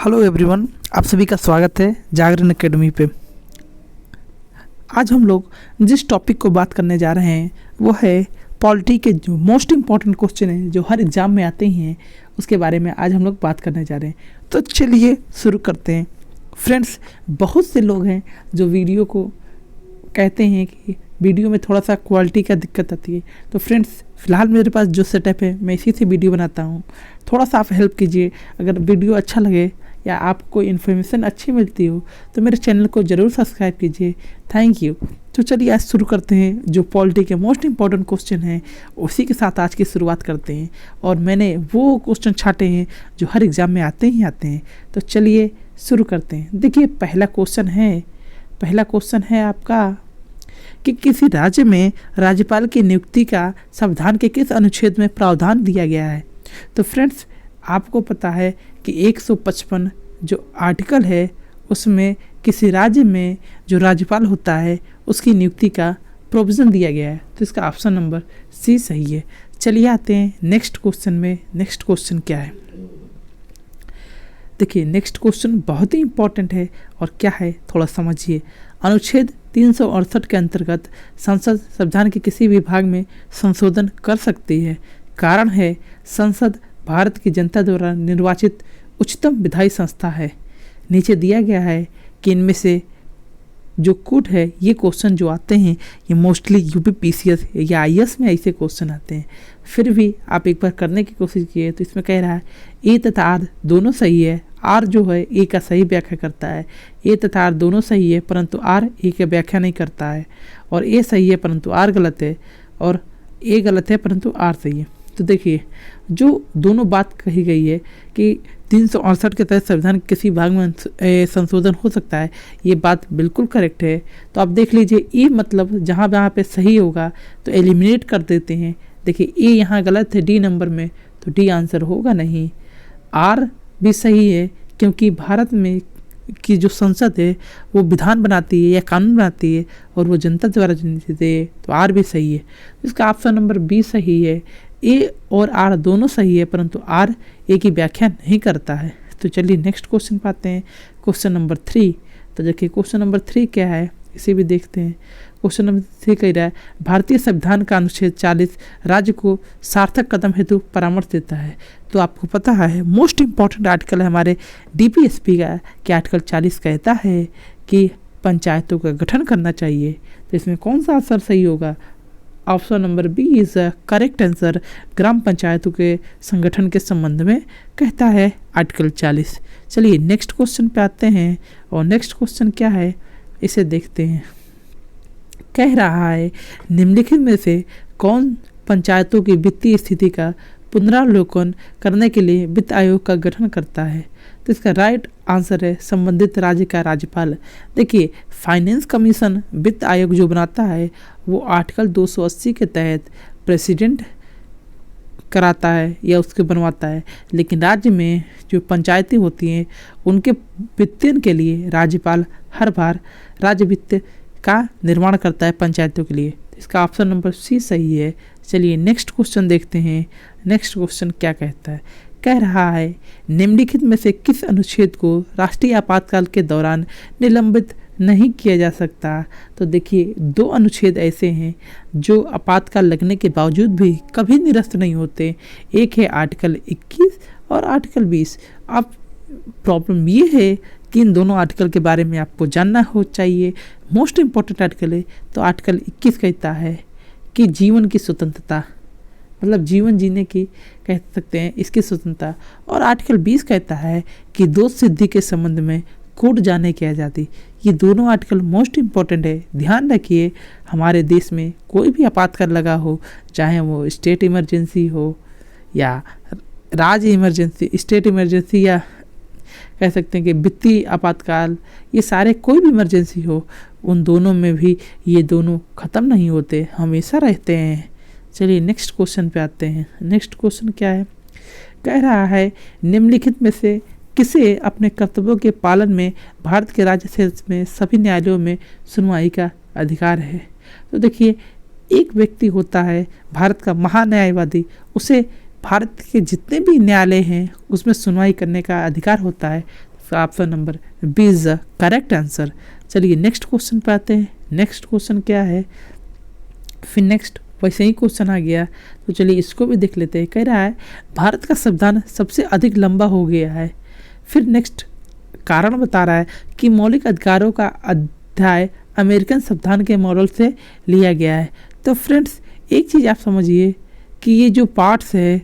Hello everyone, आप सभी का स्वागत है जागरण एकेडमी पे। आज हम लोग जिस टॉपिक को बात करने जा रहे हैं वो है पॉलिटी के जो मोस्ट इम्पॉर्टेंट क्वेश्चन हैं जो हर एग्ज़ाम में आते ही हैं, उसके बारे में आज हम लोग बात करने जा रहे हैं। तो चलिए शुरू करते हैं। फ्रेंड्स, बहुत से लोग हैं जो वीडियो को कहते हैं कि वीडियो में थोड़ा सा क्वालिटी का दिक्कत आती है। तो फ्रेंड्स, फ़िलहाल मेरे पास जो सेटअप है मैं इसी से वीडियो बनाता हूँ। थोड़ा सा आप हेल्प कीजिए। अगर वीडियो अच्छा लगे या आपको इन्फॉर्मेशन अच्छी मिलती हो तो मेरे चैनल को ज़रूर सब्सक्राइब कीजिए। Thank you. तो चलिए आज शुरू करते हैं। जो पॉलिटी के मोस्ट इम्पॉर्टेंट क्वेश्चन हैं उसी के साथ आज की शुरुआत करते हैं। और मैंने वो क्वेश्चन छाटे हैं जो हर एग्ज़ाम में आते ही आते हैं। तो चलिए शुरू करते हैं। देखिए, पहला क्वेश्चन है आपका कि किसी राज्य में राज्यपाल की नियुक्ति का संविधान के किस अनुच्छेद में प्रावधान दिया गया है। तो फ्रेंड्स, आपको पता है कि 155 जो आर्टिकल है उसमें किसी राज्य में जो राज्यपाल होता है उसकी नियुक्ति का प्रोविज़न दिया गया है। तो इसका ऑप्शन नंबर सी सही है। चलिए आते हैं नेक्स्ट क्वेश्चन में। नेक्स्ट क्वेश्चन क्या है? देखिए, नेक्स्ट क्वेश्चन बहुत ही इंपॉर्टेंट है और क्या है थोड़ा समझिए। अनुच्छेद 368 के अंतर्गत संसद संविधान के किसी भी भाग में संशोधन कर सकती है। कारण है, संसद भारत की जनता द्वारा निर्वाचित उच्चतम विधायी संस्था है। नीचे दिया गया है कि इनमें से जो कूट है, ये क्वेश्चन जो आते हैं ये मोस्टली यूपी पीसीएस या आईएएस में ऐसे क्वेश्चन आते हैं। फिर भी आप एक बार करने की कोशिश कीजिए। तो इसमें कह रहा है ए तथा आर दोनों सही है। आर जो है ए का सही व्याख्या करता है। ए तथा आर दोनों सही है परंतु आर ए की व्याख्या नहीं करता है। और ए सही है परंतु आर गलत है, और ए गलत है परंतु आर सही है। तो देखिए, जो दोनों बात कही गई है कि 368 के तहत संविधान के किसी भाग में संशोधन हो सकता है, ये बात बिल्कुल करेक्ट है। तो आप देख लीजिए, ए मतलब जहाँ पे सही होगा तो एलिमिनेट कर देते हैं। देखिए, ए यहाँ गलत है डी नंबर में, तो डी आंसर होगा नहीं। आर भी सही है क्योंकि भारत में की जो संसद है वो विधान बनाती है या कानून बनाती है और वो जनता द्वारा चुनित है, तो आर भी सही है। इसका ऑप्शन नंबर बी सही है। ए और आर दोनों सही है परंतु आर ए की व्याख्या नहीं करता है। तो चलिए नेक्स्ट क्वेश्चन पाते हैं, क्वेश्चन नंबर 3। तो देखिए, क्वेश्चन नंबर 3 क्या है इसे भी देखते हैं। क्वेश्चन नंबर 3 कह रहा है, भारतीय संविधान का अनुच्छेद 40 राज्य को सार्थक कदम हेतु परामर्श देता है। तो आपको पता है मोस्ट इम्पॉर्टेंट आर्टिकल है हमारे डीपीएसपी का कि आर्टिकल 40 कहता है कि पंचायतों का गठन करना चाहिए। तो इसमें कौन सा आंसर सही होगा? Option number B is a correct answer. ग्राम पंचायतों के संगठन के संबंध में कहता है आर्टिकल 40। चलिए नेक्स्ट क्वेश्चन पे आते हैं। और नेक्स्ट क्वेश्चन क्या है इसे देखते हैं। कह रहा है, निम्नलिखित में से कौन पंचायतों की वित्तीय स्थिति का पुनरावलोकन करने के लिए वित्त आयोग का गठन करता है। तो इसका राइट आंसर है संबंधित राज्य का राज्यपाल। देखिए, फाइनेंस कमीशन वित्त आयोग जो बनाता है वो आर्टिकल 280 के तहत प्रेसिडेंट कराता है या उसके बनवाता है, लेकिन राज्य में जो पंचायतें होती हैं उनके वित्तीयन के लिए राज्यपाल हर बार राज्य वित्त का निर्माण करता है पंचायतों के लिए। इसका ऑप्शन नंबर सी सही है। चलिए नेक्स्ट क्वेश्चन देखते हैं। नेक्स्ट क्वेश्चन क्या कहता है? कह रहा है, निम्नलिखित में से किस अनुच्छेद को राष्ट्रीय आपातकाल के दौरान निलंबित नहीं किया जा सकता। तो देखिए, दो अनुच्छेद ऐसे हैं जो आपातकाल लगने के बावजूद भी कभी निरस्त नहीं होते। एक है आर्टिकल 21 और आर्टिकल 20। अब प्रॉब्लम ये है कि इन दोनों आर्टिकल के बारे में आपको जानना हो चाहिए। मोस्ट इम्पॉर्टेंट आर्टिकल है। तो आर्टिकल 21 कहता है कि जीवन की स्वतंत्रता, मतलब जीवन जीने की कह सकते हैं इसकी स्वतंत्रता। और आर्टिकल 20 कहता है कि दोष सिद्धि के संबंध में कोर्ट जाने की आज़ादी। ये दोनों आर्टिकल मोस्ट इम्पॉर्टेंट है। ध्यान रखिए, हमारे देश में कोई भी आपातकाल लगा हो, चाहे वो स्टेट इमरजेंसी हो या राज्य इमरजेंसी, स्टेट इमरजेंसी या कह सकते हैं कि वित्तीय आपातकाल, ये सारे कोई भी इमरजेंसी हो, उन दोनों में भी ये दोनों ख़त्म नहीं होते, हमेशा रहते हैं। चलिए नेक्स्ट क्वेश्चन पे आते हैं। नेक्स्ट क्वेश्चन क्या है? कह रहा है, निम्नलिखित में से किसे अपने कर्तव्यों के पालन में भारत के राज्य क्षेत्र में सभी न्यायालयों में सुनवाई का अधिकार है। तो देखिए, एक व्यक्ति होता है भारत का महान्यायवादी, उसे भारत के जितने भी न्यायालय हैं उसमें सुनवाई करने का अधिकार होता है। इसका option number B is the correct answer. चलिए नेक्स्ट क्वेश्चन पे आते हैं। नेक्स्ट क्वेश्चन क्या है, फिर नेक्स्ट वैसे ही क्वेश्चन आ गया, तो चलिए इसको भी देख लेते हैं। कह रहा है भारत का संविधान सबसे अधिक लंबा हो गया है। फिर नेक्स्ट कारण बता रहा है कि मौलिक अधिकारों का अध्याय अमेरिकन संविधान के मॉडल से लिया गया है। तो फ्रेंड्स एक चीज़ आप समझिए कि ये जो पार्ट्स है,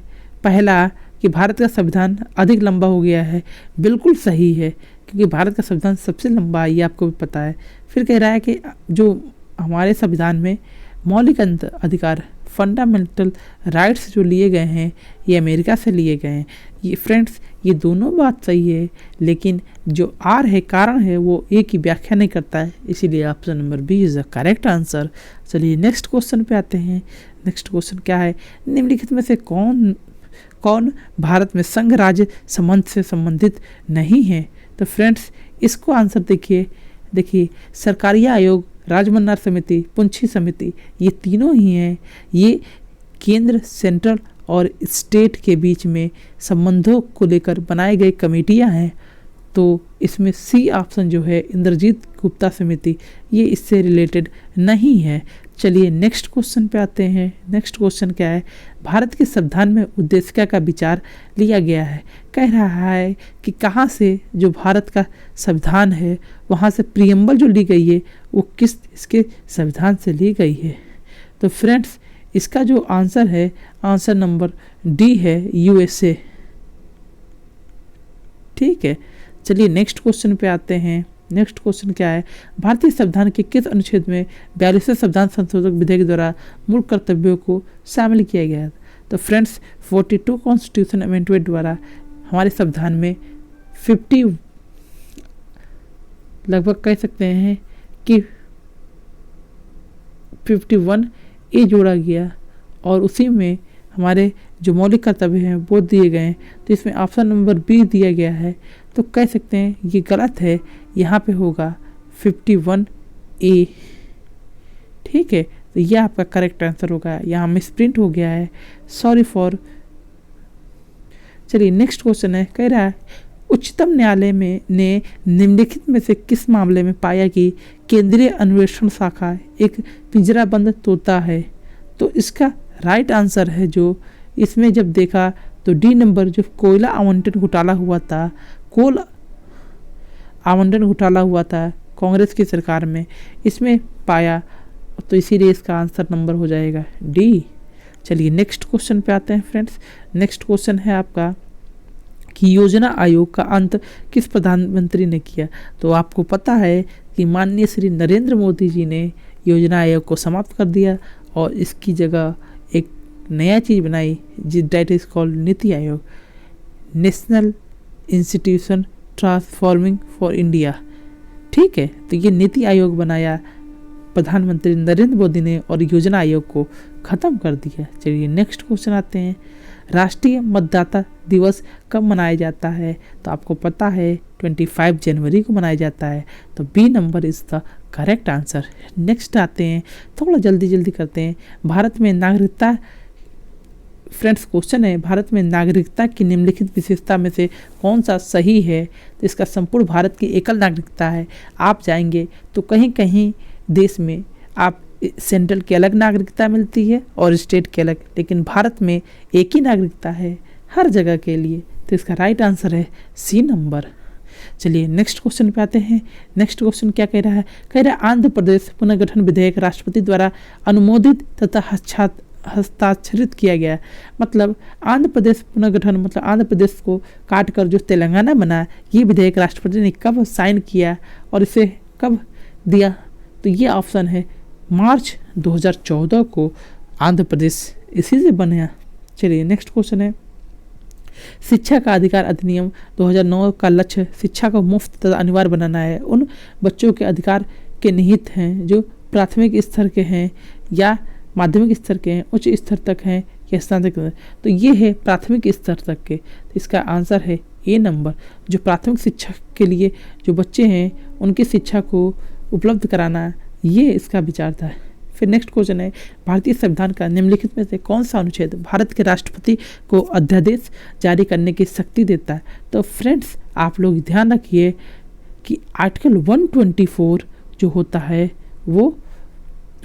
पहला कि भारत का संविधान अधिक लंबा हो गया है, बिल्कुल सही है, क्योंकि भारत का संविधान सबसे लंबा है, ये आपको भी पता है। फिर कह रहा है कि जो हमारे संविधान में मौलिक अधिकार फंडामेंटल राइट्स जो लिए गए हैं ये अमेरिका से लिए गए हैं। ये फ्रेंड्स ये दोनों बात सही है, लेकिन जो आर है कारण है वो ए की व्याख्या नहीं करता है, इसीलिए option number B is the correct answer. चलिए नेक्स्ट क्वेश्चन पे आते हैं। नेक्स्ट क्वेश्चन क्या है, निम्नलिखित में से कौन भारत में संघ राज्य संबंध से संबंधित नहीं है। तो फ्रेंड्स इसको आंसर देखिए सरकारी आयोग, राजमन्नार समिति, पुंछी समिति, ये तीनों ही हैं। ये केंद्र, सेंट्रल और स्टेट के बीच में संबंधों को लेकर बनाए गए कमेटियां हैं। तो इसमें सी ऑप्शन जो है इंद्रजीत गुप्ता समिति, ये इससे रिलेटेड नहीं है। चलिए नेक्स्ट क्वेश्चन पे आते हैं। नेक्स्ट क्वेश्चन क्या है, भारत के संविधान में उद्देशिका का विचार लिया गया है। कह रहा है कि कहाँ से जो भारत का संविधान है वहाँ से प्रियम्बल जो ली गई है वो इसके संविधान से ली गई है। तो फ्रेंड्स इसका जो आंसर है, आंसर नंबर डी है, यूएसए। ठीक है, चलिए नेक्स्ट क्वेश्चन पे आते हैं। नेक्स्ट क्वेश्चन क्या है, भारतीय संविधान के किस अनुच्छेद में 42वें संविधान संशोधन विधेयक द्वारा मूल कर्तव्यों को शामिल किया गया है। तो फ्रेंड्स 42 कॉन्स्टिट्यूशन अमेंडमेंट द्वारा हमारे संविधान में 50 लगभग कह सकते हैं कि 51 ए जोड़ा गया और उसी में हमारे जो मौलिक कर्तव्य हैं वो दिए गए हैं। तो इसमें ऑप्शन नंबर बी दिया गया है, तो कह सकते हैं ये गलत है, यहाँ पे होगा 51 ए। ठीक है, तो यह आपका करेक्ट आंसर होगा, यहाँ मिसप्रिंट हो गया है, सॉरी फॉर। चलिए नेक्स्ट क्वेश्चन है, कह रहा है उच्चतम न्यायालय में ने निम्नलिखित में से किस मामले में पाया कि केंद्रीय अन्वेषण शाखा एक पिंजराबंद तोता है। तो इसका राइट आंसर है जो इसमें जब देखा तो डी नंबर, जो कोयला आवंटन घोटाला हुआ था, कोल आवंटन घोटाला हुआ था कांग्रेस की सरकार में, इसमें पाया, तो इसीलिए इसका आंसर नंबर हो जाएगा डी। चलिए नेक्स्ट क्वेश्चन पे आते हैं फ्रेंड्स। नेक्स्ट क्वेश्चन है आपका कि योजना आयोग का अंत किस प्रधानमंत्री ने किया। तो आपको पता है कि माननीय श्री नरेंद्र मोदी जी ने योजना आयोग को समाप्त कर दिया और इसकी जगह एक नया चीज़ बनाई जिस date is called NITI Aayog, national institution transforming for India. ठीक है, तो ये नीति आयोग बनाया प्रधानमंत्री नरेंद्र मोदी ने और योजना आयोग को ख़त्म कर दिया। चलिए नेक्स्ट क्वेश्चन आते हैं, राष्ट्रीय मतदाता दिवस कब मनाया जाता है। तो आपको पता है 25 जनवरी को मनाया जाता है, तो B number is the correct answer. Next आते हैं, थोड़ा जल्दी करते हैं। भारत में नागरिकता, फ्रेंड्स क्वेश्चन है, भारत में नागरिकता की निम्नलिखित विशेषता में से कौन सा सही है। तो इसका संपूर्ण भारत की एकल नागरिकता है। आप जाएंगे तो कहीं कहीं देश में आप सेंट्रल की अलग नागरिकता मिलती है और स्टेट की अलग, लेकिन भारत में एक ही नागरिकता है हर जगह के लिए। तो इसका राइट आंसर है सी नंबर। चलिए नेक्स्ट क्वेश्चन पे आते हैं। नेक्स्ट क्वेश्चन क्या कह रहा है, कह रहा है आंध्र प्रदेश पुनर्गठन विधेयक राष्ट्रपति द्वारा अनुमोदित तथा हस्ताक्षरित किया गया। मतलब आंध्र प्रदेश पुनर्गठन, मतलब आंध्र प्रदेश को काट कर जो तेलंगाना बना, ये विधेयक राष्ट्रपति ने कब साइन किया और इसे कब दिया। तो ये ऑप्शन है मार्च 2014 को आंध्र प्रदेश इसी से बना। चलिए नेक्स्ट क्वेश्चन है, शिक्षा का अधिकार अधिनियम 2009 का लक्ष्य शिक्षा को मुफ्त तथा अनिवार्य बनाना है। उन बच्चों के अधिकार के निहित हैं जो प्राथमिक स्तर के हैं या माध्यमिक स्तर के हैं, उच्च स्तर तक हैं या स्नातक। तो ये है प्राथमिक स्तर तक के, तो इसका आंसर है ए नंबर। जो प्राथमिक शिक्षा के लिए जो बच्चे हैं उनकी शिक्षा को उपलब्ध कराना, ये इसका विचार था। फिर नेक्स्ट क्वेश्चन है, भारतीय संविधान का निम्नलिखित में से कौन सा अनुच्छेद भारत के राष्ट्रपति को अध्यादेश जारी करने की शक्ति देता है? तो फ्रेंड्स आप लोग ध्यान रखिए कि आर्टिकल 124 जो होता है वो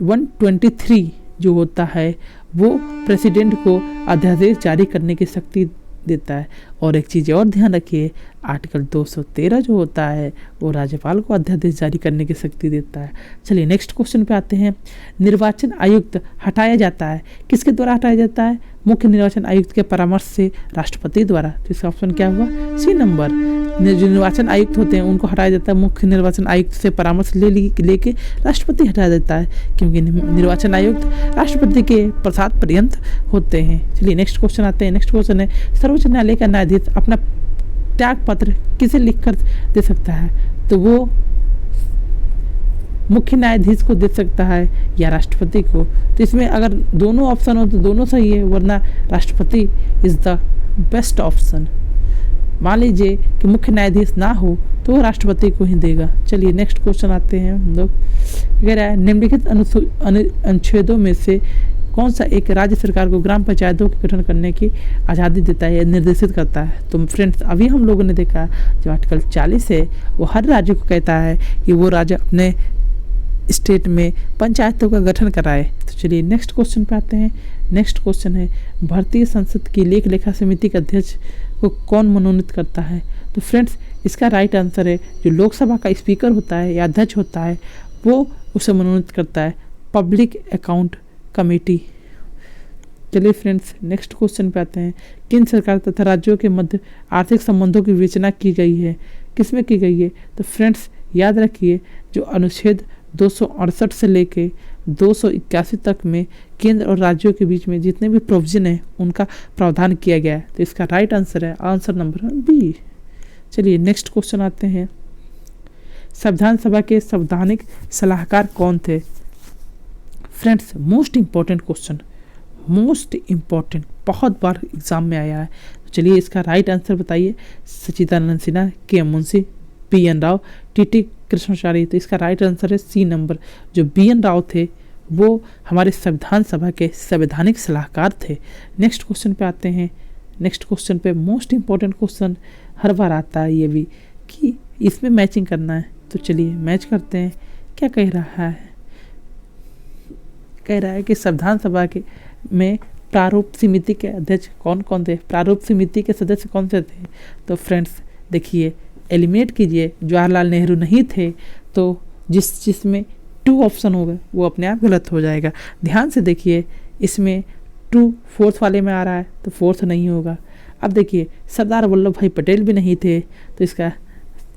123 जो होता है वो प्रेसिडेंट को अध्यादेश जारी करने की शक्ति देता है। और एक चीज़ और ध्यान रखिए, आर्टिकल 213 जो होता है वो राज्यपाल को अध्यादेश जारी करने की शक्ति देता है। चलिए नेक्स्ट क्वेश्चन पे आते हैं। निर्वाचन आयुक्त हटाया जाता है, किसके द्वारा हटाया जाता है? मुख्य निर्वाचन आयुक्त के परामर्श से राष्ट्रपति द्वारा। तो इसका ऑप्शन क्या हुआ? C number. जो निर्वाचन आयुक्त होते हैं उनको हटाया जाता है, मुख्य निर्वाचन आयुक्त से परामर्श लेके राष्ट्रपति हटाया जाता है, क्योंकि निर्वाचन आयुक्त राष्ट्रपति के प्रसाद पर्यंत होते हैं। चलिए नेक्स्ट क्वेश्चन आते हैं। नेक्स्ट क्वेश्चन है, सर्वोच्च न्यायालय का न्यायाधीश अपना त्याग पत्र किसे लिखकर दे सकता है? तो वो मुख्य न्यायाधीश को दे सकता है या राष्ट्रपति को। तो इसमें अगर दोनों ऑप्शन हो तो दोनों सही है, वरना राष्ट्रपति इज़ द बेस्ट ऑप्शन। मान लीजिए कि मुख्य न्यायाधीश ना हो तो वो राष्ट्रपति को ही देगा। चलिए नेक्स्ट क्वेश्चन आते हैं हम लोग। कह रहा है, निम्नलिखित अनुच्छेदों में से कौन सा एक राज्य सरकार को ग्राम पंचायतों के गठन करने की आज़ादी देता है या निर्देशित करता है? तो फ्रेंड्स अभी हम लोगों ने देखा जो आर्टिकल 40 है वो हर राज्य को कहता है कि वो राज्य अपने स्टेट में पंचायतों का गठन कराए। तो चलिए नेक्स्ट क्वेश्चन पे आते हैं। नेक्स्ट क्वेश्चन है, भारतीय संसद की लेख लेखा समिति के अध्यक्ष को कौन मनोनीत करता है? तो फ्रेंड्स इसका राइट आंसर है जो लोकसभा का स्पीकर होता है या अध्यक्ष होता है वो उसे मनोनीत करता है, पब्लिक अकाउंट कमेटी। चलिए फ्रेंड्स नेक्स्ट क्वेश्चन पे आते हैं। केंद्र सरकार तथा राज्यों के मध्य आर्थिक संबंधों की विवेचना की गई है, किसमें की गई है? तो फ्रेंड्स याद रखिए जो अनुच्छेद 268 से लेके 281 तक में केंद्र और राज्यों के बीच में जितने भी प्रोविजन है उनका प्रावधान किया गया है। तो इसका राइट आंसर है आंसर नंबर बी। चलिए नेक्स्ट क्वेश्चन आते हैं। संविधान सभा के संवैधानिक सलाहकार कौन थे? Friends most important question, most important, बहुत बार एग्जाम में आया है। तो चलिए इसका राइट आंसर बताइए। सच्चिदानंद सिन्हा, के मुंशी, पी.एन. राव, टी.टी. कृष्णाचार्य। तो इसका राइट आंसर है सी नंबर। जो बी.एन. राव थे वो हमारे संविधान सभा के संवैधानिक सलाहकार थे। नेक्स्ट क्वेश्चन पे आते हैं। नेक्स्ट क्वेश्चन पे मोस्ट इम्पॉर्टेंट क्वेश्चन हर बार आता है ये भी कि इसमें मैचिंग करना है। तो चलिए मैच करते हैं। क्या कह रहा है? कह रहा है कि संविधान सभा के में प्रारूप समिति के अध्यक्ष कौन कौन थे? प्रारूप समिति के सदस्य कौन से थे? तो फ्रेंड्स देखिए एलिमिनेट कीजिए, जवाहरलाल नेहरू नहीं थे तो जिसमें 2 ऑप्शन होगा वो अपने आप गलत हो जाएगा। ध्यान से देखिए इसमें 2 4th वाले में आ रहा है तो 4th नहीं होगा। अब देखिए सरदार वल्लभ भाई पटेल भी नहीं थे तो इसका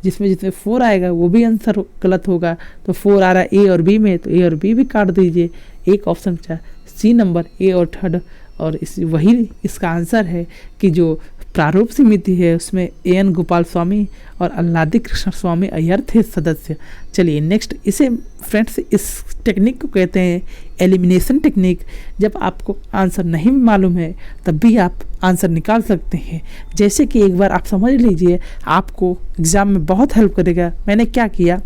जिसमें 4 आएगा वो भी आंसर गलत होगा। तो 4 आ रहा है ए और बी में, तो ए और बी भी काट दीजिए। एक ऑप्शन बचा सी नंबर, ए और थर्ड। और वही इसका आंसर है कि जो प्रारूप समिति है उसमें ए.एन. गोपाल स्वामी और आह्लादी कृष्ण स्वामी अय्यर थे सदस्य। चलिए नेक्स्ट, इसे फ्रेंड्स इस टेक्निक को कहते हैं एलिमिनेशन टेक्निक। जब आपको आंसर नहीं मालूम है तब भी आप आंसर निकाल सकते हैं। जैसे कि एक बार आप समझ लीजिए, आपको एग्ज़ाम में बहुत हेल्प करेगा। मैंने क्या किया,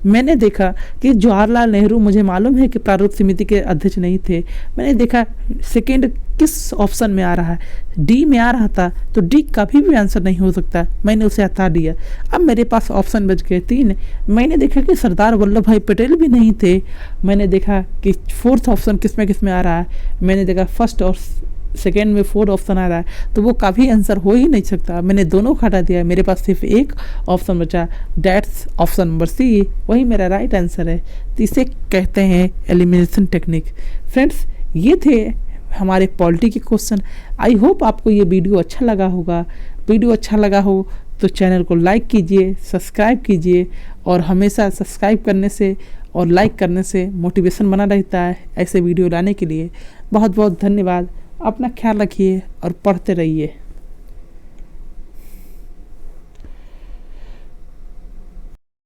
मैंने देखा कि जवाहरलाल नेहरू मुझे मालूम है कि प्रारूप समिति के अध्यक्ष नहीं थे। मैंने देखा सेकेंड किस ऑप्शन में आ रहा है, डी में आ रहा था, तो डी कभी भी आंसर नहीं हो सकता, मैंने उसे हटा दिया। अब मेरे पास ऑप्शन बच गए 3। मैंने देखा कि सरदार वल्लभ भाई पटेल भी नहीं थे। मैंने देखा कि 4th ऑप्शन किस में आ रहा है, मैंने देखा फर्स्ट और सेकेंड में 4 ऑप्शन आ रहा है, तो वो कभी आंसर हो ही नहीं सकता। मैंने दोनों हटा दिया, मेरे पास सिर्फ एक ऑप्शन बचा, दैट्स ऑप्शन नंबर सी, वही मेरा राइट आंसर है। तो इसे कहते हैं एलिमिनेशन टेक्निक। फ्रेंड्स ये थे हमारे पॉलिटी के क्वेश्चन। आई होप आपको ये वीडियो अच्छा लगा होगा। वीडियो अच्छा लगा हो तो चैनल को लाइक कीजिए, सब्सक्राइब कीजिए, और हमेशा सब्सक्राइब करने से और लाइक करने से मोटिवेशन बना रहता है ऐसे वीडियो लाने के लिए। बहुत बहुत धन्यवाद। अपना ख्याल रखिए और पढ़ते रहिए।